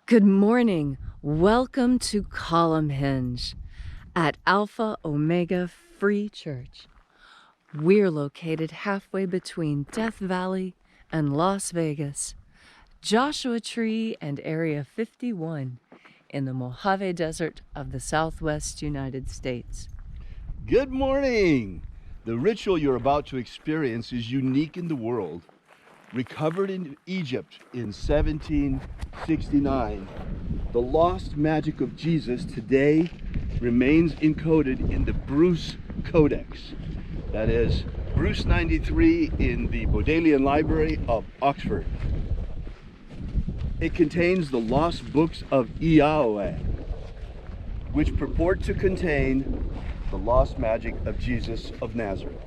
Good morning. Welcome to Column Hinge at Alpha Omega Free Church. We're located halfway between Death Valley and Las Vegas, Joshua Tree and Area 51 in the Mojave Desert of the Southwest United States. Good morning! The ritual you're about to experience is unique in the world. Recovered in Egypt in 1769, the lost magic of Jesus today remains encoded in the Bruce Codex. That is, Bruce 93 in the Bodleian Library of Oxford. It contains the lost books of Iahweh, which purport to contain the lost magic of Jesus of Nazareth.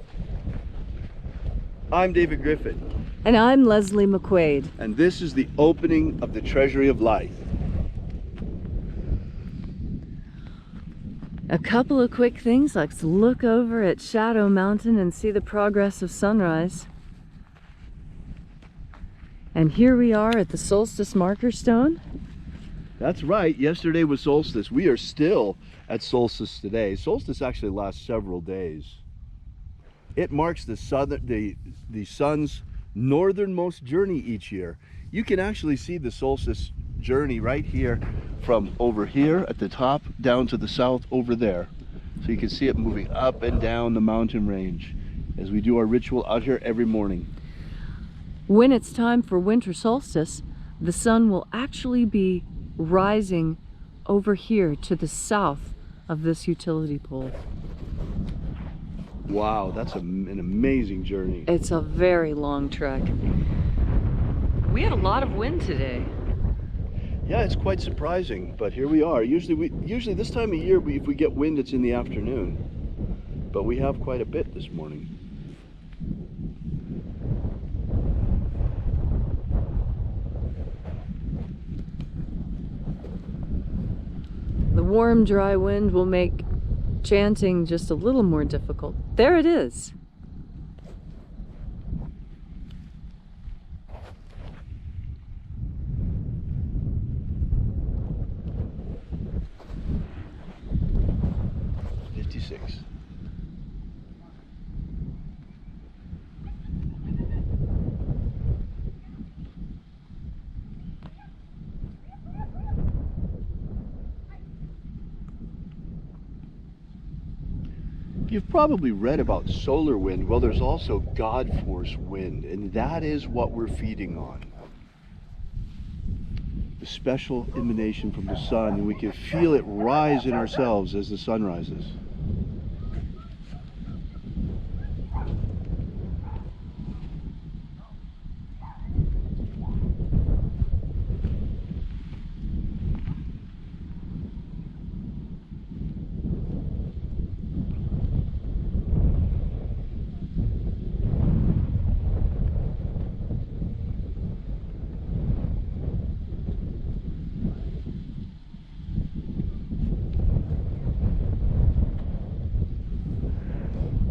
I'm David Griffin. And I'm Leslie McQuaid. And this is the opening of the Treasury of Life. A couple of quick things. Let's look over at Shadow Mountain and see the progress of sunrise. And here we are at the solstice marker stone. That's right. Yesterday was solstice. We are still at solstice today. Solstice actually lasts several days. It marks the sun's northernmost journey each year. You can actually see the solstice journey right here from over here at the top down to the south over there. So you can see it moving up and down the mountain range as we do our ritual out here every morning. When it's time for winter solstice, the sun will actually be rising over here to the south of this utility pole. Wow, that's an amazing journey. It's a very long trek. We had a lot of wind today. Yeah, it's quite surprising, but here we are. Usually this time of year, if we get wind, it's in the afternoon. But we have quite a bit this morning. The warm, dry wind will make chanting just a little more difficult. There it is. You've probably read about solar wind. Well, there's also God force wind, and that is what we're feeding on. The special emanation from the sun, and we can feel it rise in ourselves as the sun rises.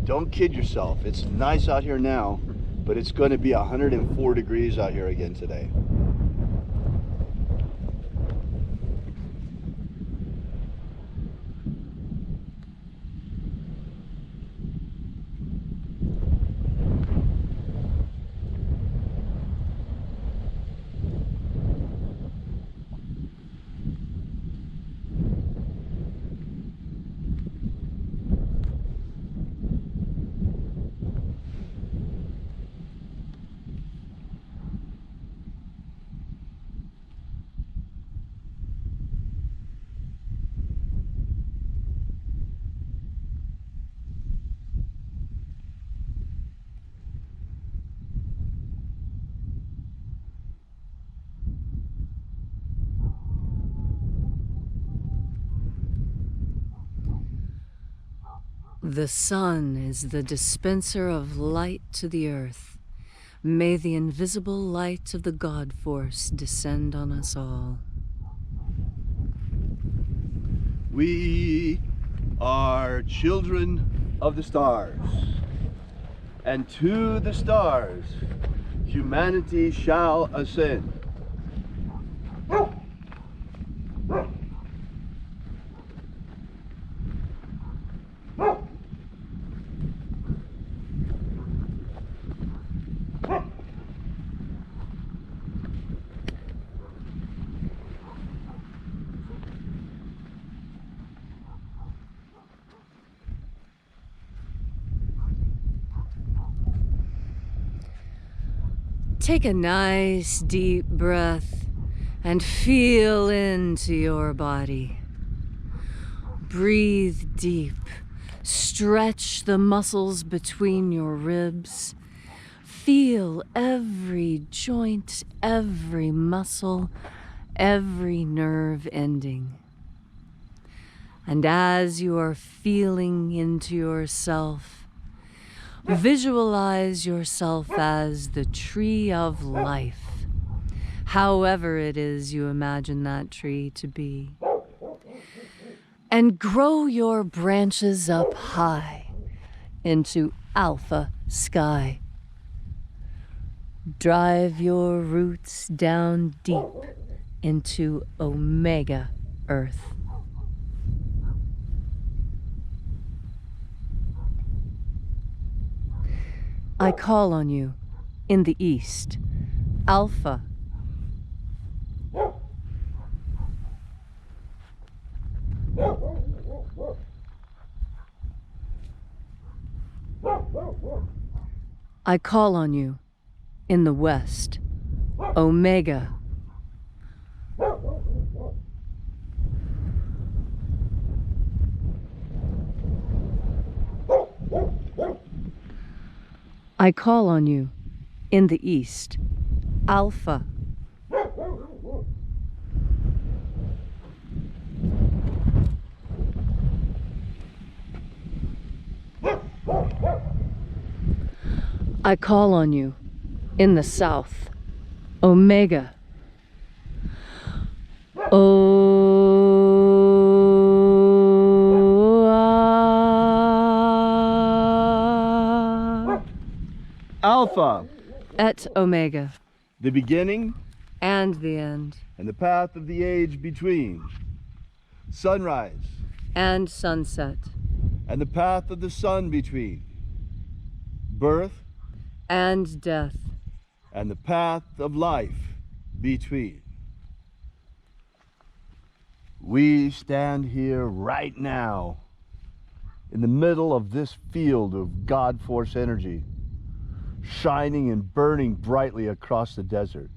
Don't kid yourself. It's nice out here now, but it's going to be 104 degrees out here again today. The sun is the dispenser of light to the earth. May the invisible light of the God force descend on us all. We are children of the stars, and to the stars humanity shall ascend. Take a nice deep breath and feel into your body. Breathe deep. Stretch the muscles between your ribs. Feel every joint, every muscle, every nerve ending. And as you are feeling into yourself, visualize yourself as the tree of life, however it is you imagine that tree to be. And grow your branches up high into alpha sky. Drive your roots down deep into omega earth. I call on you in the east, alpha. I call on you in the west, omega. I call on you in the east, alpha. I call on you in the south, omega. Alpha, Et omega, the beginning and the end, and the path of the age between. Sunrise, and sunset, and the path of the sun between. Birth, and death, and the path of life between. We stand here right now in the middle of this field of God force energy, shining and burning brightly across the desert.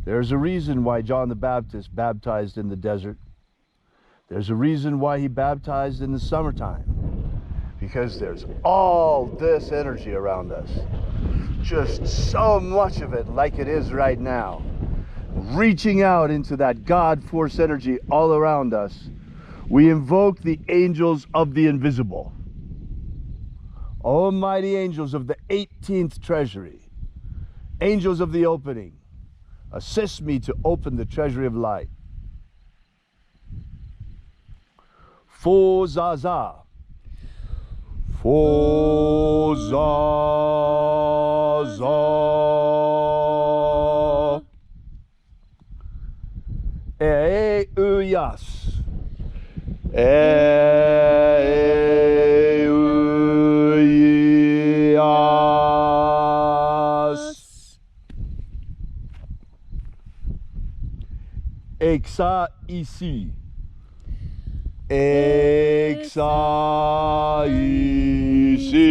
There's a reason why John the Baptist baptized in the desert. There's a reason why he baptized in the summertime. Because there's all this energy around us. Just so much of it like it is right now. Reaching out into that God force energy all around us, we invoke the angels of the invisible. Almighty angels of the 18th treasury, angels of the opening, assist me to open the treasury of light. Fo za za. Fo za za. E u yas. E u yas. Exa ici. Exa ici.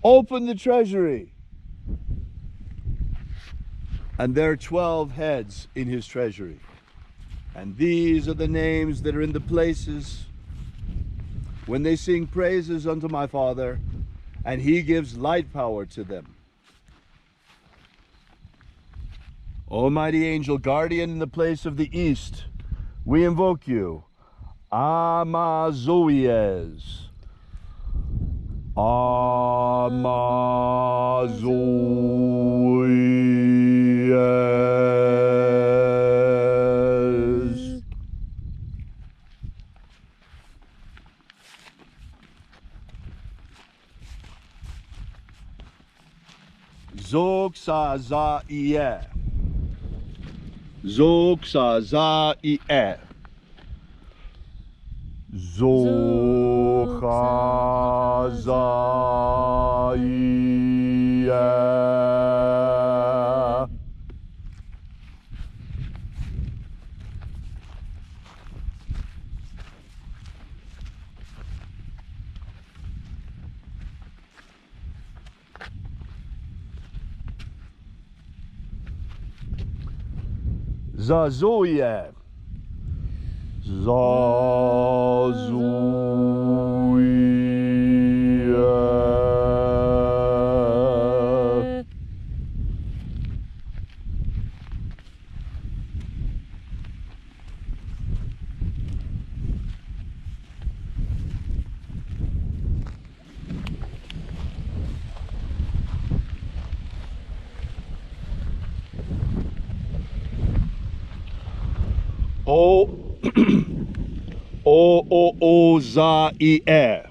Open the treasury. And there are 12 heads in his treasury. And these are the names that are in the places when they sing praises unto my Father, and he gives light power to them. Almighty angel, guardian in the place of the east, we invoke you. Amazoies. Amazoies. Zoxazaie. Zoxazaie. Zoxazaie. Zazoye. Zazoye. O O za I e.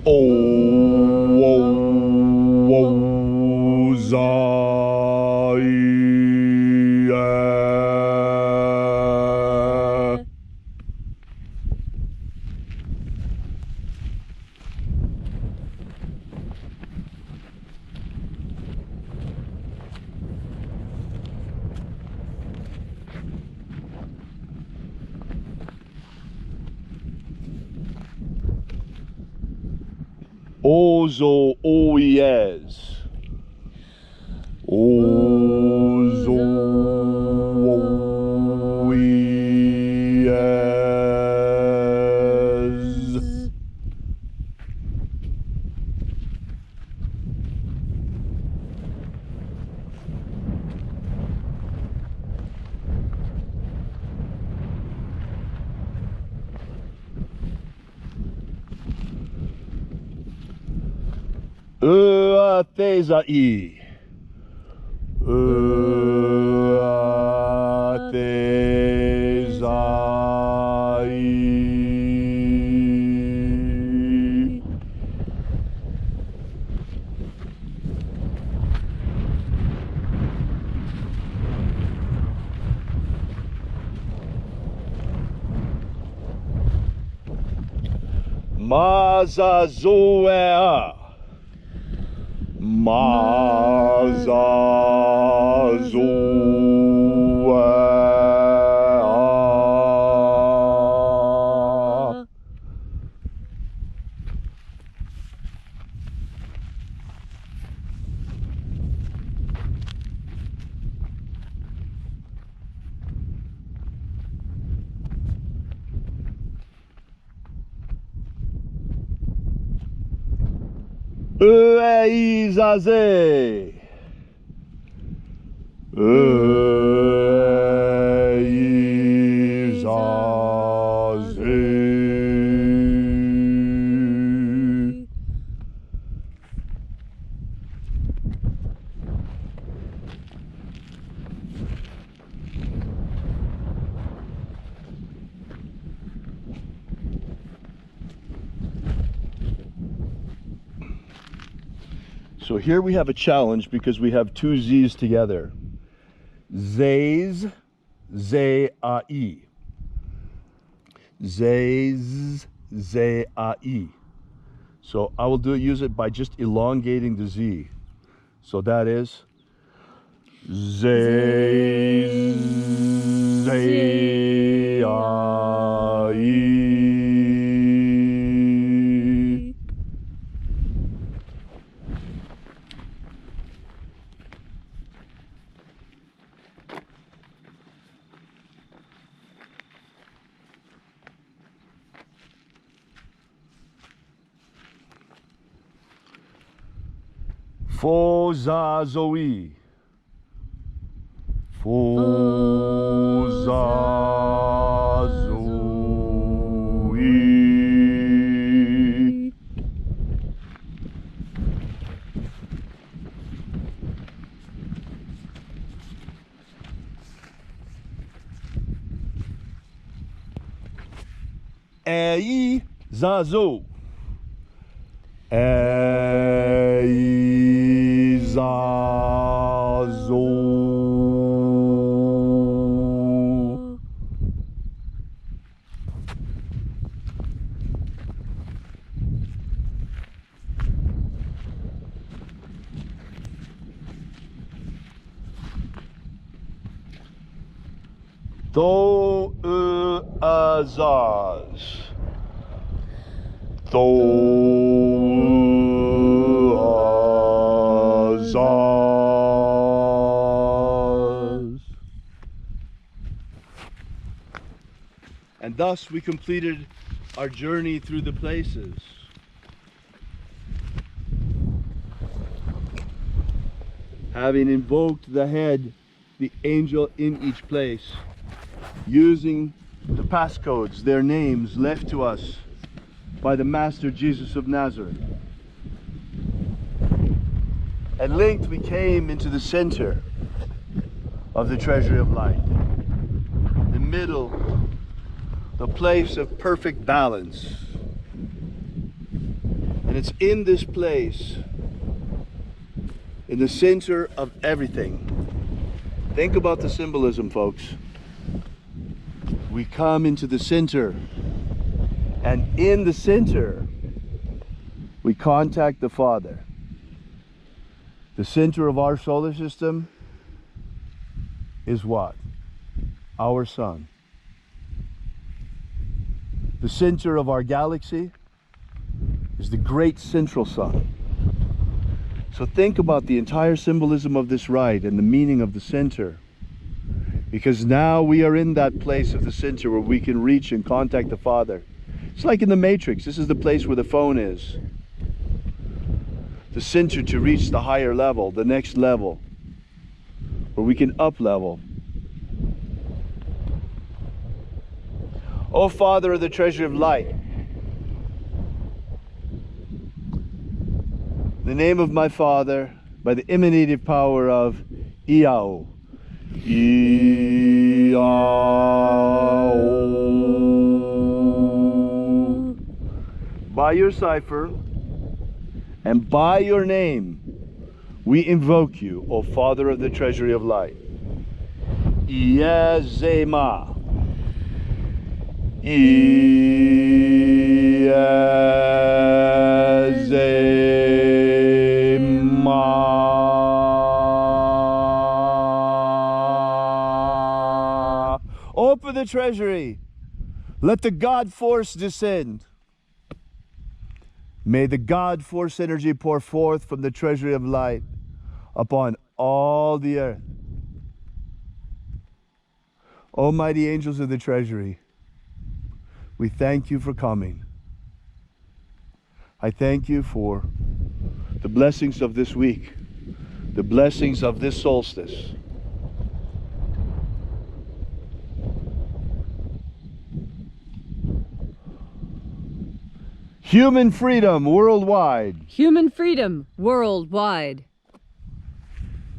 O za I e. Ozo oyes. Ozo oyes. Thesai. Thesai. Mazazoea. Mazazoea. Eizaze. Eizaze. So here we have a challenge because we have two Z's together. Zays, Z-A-I. Zays, Z-A-I. So I will use it by just elongating the Z. So that is Zays, Z-A-I. Fozazoe. Fozazoe. Ei zazo. Ei zazo. Do azaz. Do azaz. And thus we completed our journey through the places. Having invoked the head, the angel in each place, using the passcodes, their names left to us by the Master Jesus of Nazareth. At length we came into the center of the treasury of light. The middle, the place of perfect balance. And it's in this place, in the center of everything. Think about the symbolism, folks. We come into the center, and in the center, we contact the Father. The center of our solar system is what? Our sun. The center of our galaxy is the great central sun. So think about the entire symbolism of this rite and the meaning of the center. Because now we are in that place of the center where we can reach and contact the Father. It's like in the Matrix. This is the place where the phone is. The center to reach the higher level, the next level, where we can up level. O Father of the treasure of light, in the name of my Father, by the emanative power of Iao, Iao, by your cipher and by your name, we invoke you, O Father of the treasury of light. Iezema. Iezema. Open the treasury. Let the God force descend. May the God force energy pour forth from the treasury of light upon all the earth. Almighty angels of the treasury, we thank you for coming. I thank you for the blessings of this week, the blessings of this solstice. Human freedom worldwide. Human freedom worldwide.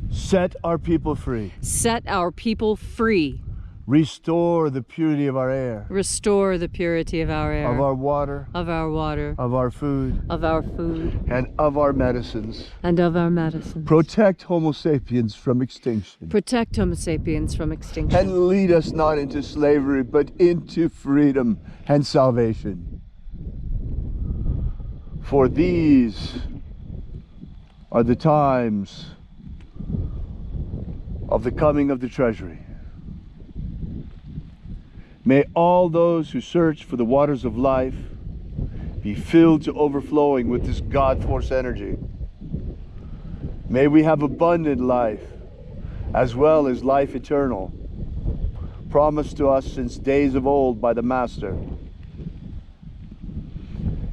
Set our people free. Set our people free. Restore the purity of our air. Restore the purity of our air. Of our water. Of our water. Of our food. Of our food. And of our medicines. And of our medicines. Protect Homo sapiens from extinction. Protect Homo sapiens from extinction. And lead us not into slavery, but into freedom and salvation. For these are the times of the coming of the treasury. May all those who search for the waters of life be filled to overflowing with this God force energy. May we have abundant life as well as life eternal, promised to us since days of old by the Master.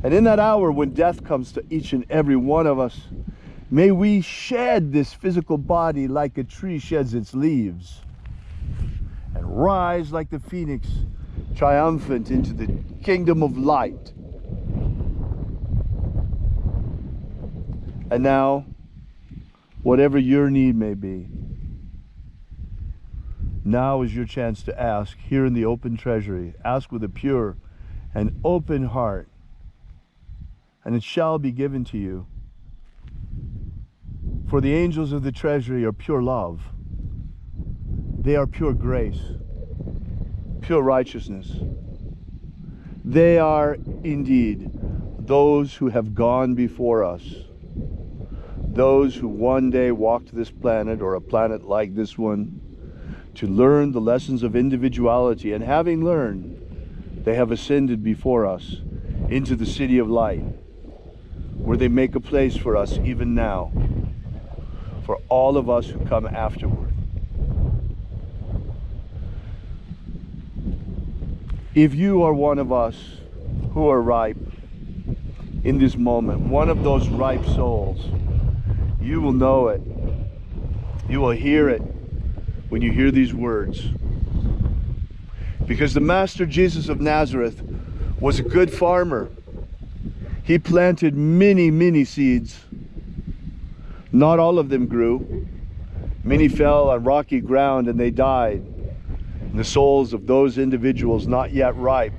And in that hour when death comes to each and every one of us, may we shed this physical body like a tree sheds its leaves, and rise like the phoenix, triumphant into the kingdom of light. And now, whatever your need may be, now is your chance to ask here in the open treasury. Ask with a pure and open heart, and it shall be given to you. For the angels of the treasury are pure love. They are pure grace, pure righteousness. They are indeed those who have gone before us, those who one day walked this planet or a planet like this one to learn the lessons of individuality, and having learned, they have ascended before us into the city of light, where they make a place for us even now, for all of us who come afterward. If you are one of us who are ripe in this moment, one of those ripe souls, you will know it. You will hear it when you hear these words. Because the Master Jesus of Nazareth was a good farmer. He planted many, many seeds. Not all of them grew. Many fell on rocky ground and they died. And the souls of those individuals not yet ripe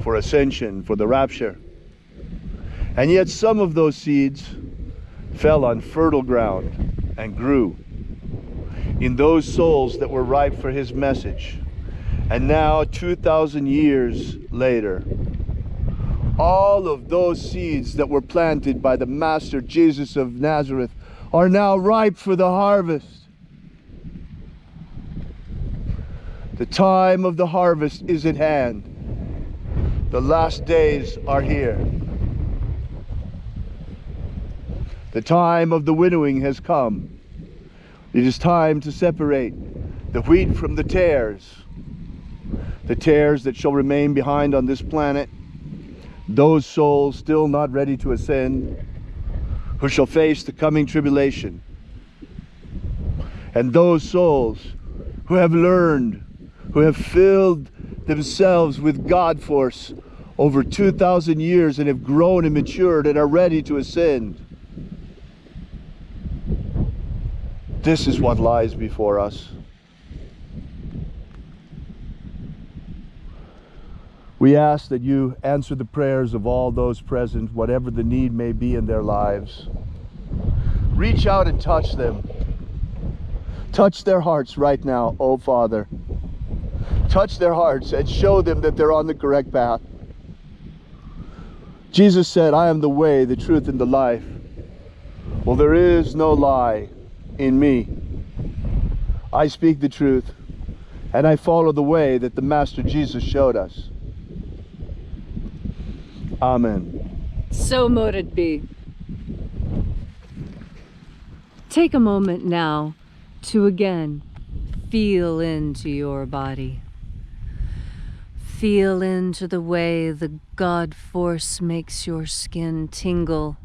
for ascension, for the rapture. And yet some of those seeds fell on fertile ground and grew in those souls that were ripe for his message. And now, 2,000 years later, all of those seeds that were planted by the Master Jesus of Nazareth are now ripe for the harvest. The time of the harvest is at hand. The last days are here. The time of the winnowing has come. It is time to separate the wheat from the tares that shall remain behind on this planet, those souls still not ready to ascend, who shall face the coming tribulation, and those souls who have learned, who have filled themselves with God force over 2,000 years and have grown and matured and are ready to ascend. This is what lies before us. We ask that you answer the prayers of all those present, whatever the need may be in their lives. Reach out and touch them. Touch their hearts right now, oh Father. Touch their hearts and show them that they're on the correct path. Jesus said, I am the way, the truth, and the life. Well, there is no lie in me. I speak the truth, and I follow the way that the Master Jesus showed us. Amen. So mote it be. Take a moment now to again feel into your body. Feel into the way the God force makes your skin tingle.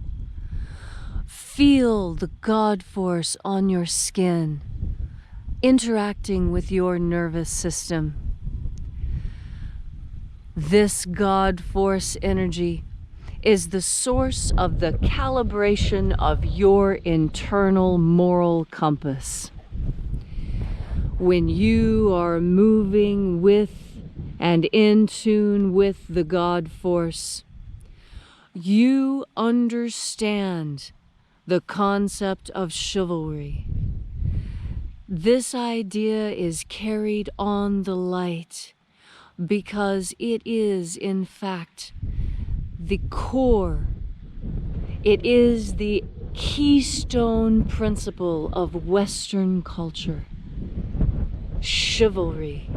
Feel the God force on your skin, interacting with your nervous system. This God force energy is the source of the calibration of your internal moral compass. When you are moving with and in tune with the God force, you understand the concept of chivalry. This idea is carried on the light because it is, in fact, the core. It is the keystone principle of Western culture. Chivalry.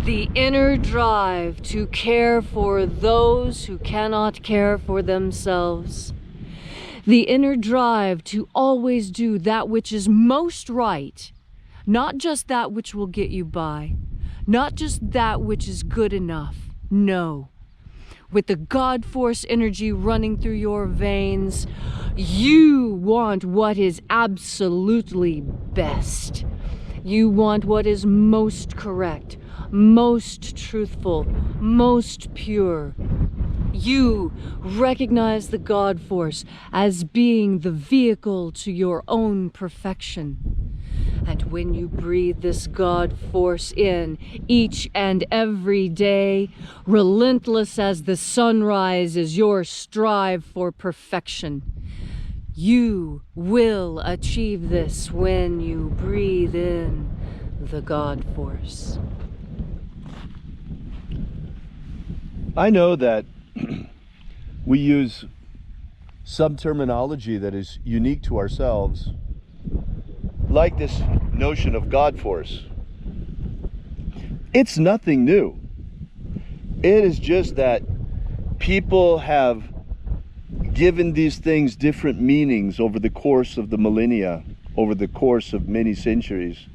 The inner drive to care for those who cannot care for themselves. The inner drive to always do that which is most right, not just that which will get you by, not just that which is good enough. No. With the God force energy running through your veins, you want what is absolutely best. You want what is most correct, most truthful, most pure. You recognize the God force as being the vehicle to your own perfection. And when you breathe this God force in each and every day, relentless as the sunrise is your strive for perfection. You will achieve this when you breathe in the God force. I know that we use some terminology that is unique to ourselves, like this notion of God force. It's nothing new. It is just that people have given these things different meanings over the course of the millennia, over the course of many centuries,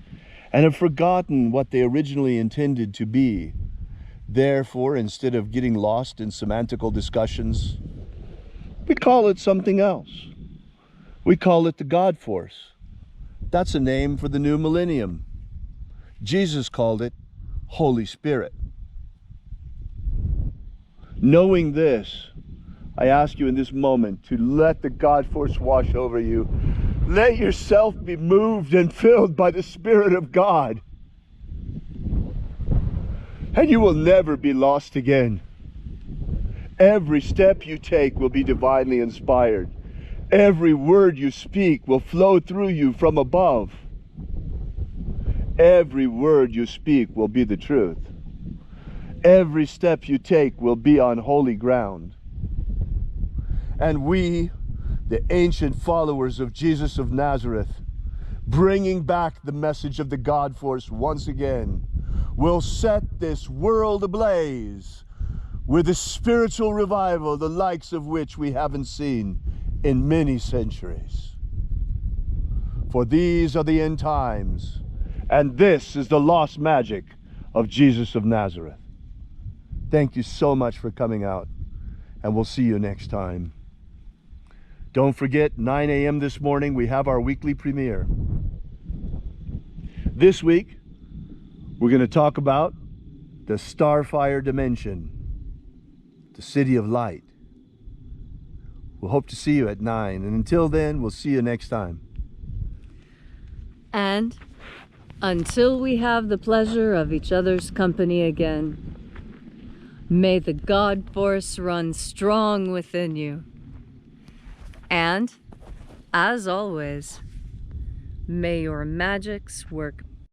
and have forgotten what they originally intended to be. Therefore, instead of getting lost in semantical discussions, we call it something else. We call it the God Force. That's a name for the new millennium. Jesus called it Holy Spirit. Knowing this, I ask you in this moment to let the God Force wash over you. Let yourself be moved and filled by the Spirit of God. And you will never be lost again. Every step you take will be divinely inspired. Every word you speak will flow through you from above. Every word you speak will be the truth. Every step you take will be on holy ground. And we, the ancient followers of Jesus of Nazareth, bringing back the message of the God Force once again, will set this world ablaze with a spiritual revival, the likes of which we haven't seen in many centuries. For these are the end times, and this is the lost magic of Jesus of Nazareth. Thank you so much for coming out, and we'll see you next time. Don't forget, 9 a.m. this morning, we have our weekly premiere. This week, we're going to talk about the Starfire Dimension, the City of Light. We'll hope to see you at 9, and until then, we'll see you next time. And until we have the pleasure of each other's company again, may the God Force run strong within you. And, as always, may your magics work